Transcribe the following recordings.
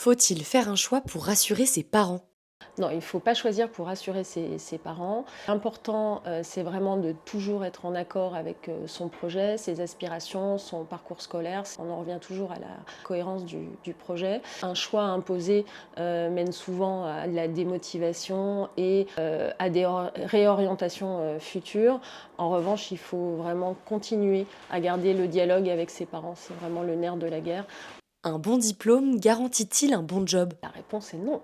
Faut-il faire un choix pour rassurer ses parents? Non, il ne faut pas choisir pour rassurer ses parents. L'important, c'est vraiment de toujours être en accord avec, son projet, ses aspirations, son parcours scolaire. On en revient toujours à la cohérence du projet. Un choix imposé, mène souvent à de la démotivation et à des réorientations, futures. En revanche, il faut vraiment continuer à garder le dialogue avec ses parents. C'est vraiment le nerf de la guerre. Un bon diplôme garantit-il un bon job? La réponse est non.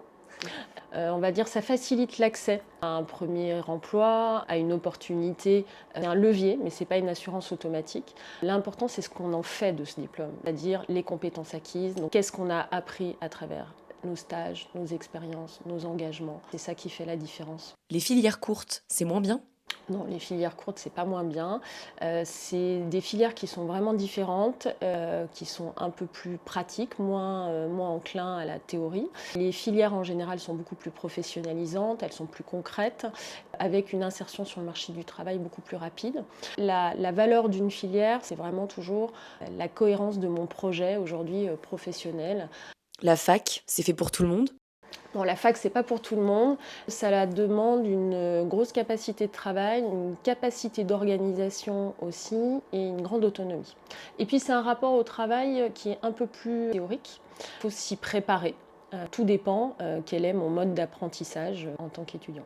On va dire ça facilite l'accès à un premier emploi, à une opportunité, c'est un levier, mais c'est pas une assurance automatique. L'important, c'est ce qu'on en fait de ce diplôme, c'est-à-dire les compétences acquises. Donc qu'est-ce qu'on a appris à travers nos stages, nos expériences, nos engagements? C'est ça qui fait la différence. Les filières courtes, c'est moins bien? Non, les filières courtes, c'est pas moins bien. C'est des filières qui sont vraiment différentes, qui sont un peu plus pratiques, moins enclins à la théorie. Les filières en général sont beaucoup plus professionnalisantes, elles sont plus concrètes, avec une insertion sur le marché du travail beaucoup plus rapide. La valeur d'une filière, c'est vraiment toujours la cohérence de mon projet aujourd'hui professionnel. La fac, c'est fait pour tout le monde? Bon, la fac, c'est pas pour tout le monde. Ça la demande une grosse capacité de travail, une capacité d'organisation aussi et une grande autonomie. Et puis, c'est un rapport au travail qui est un peu plus théorique. Il faut s'y préparer. Tout dépend quel est mon mode d'apprentissage en tant qu'étudiant.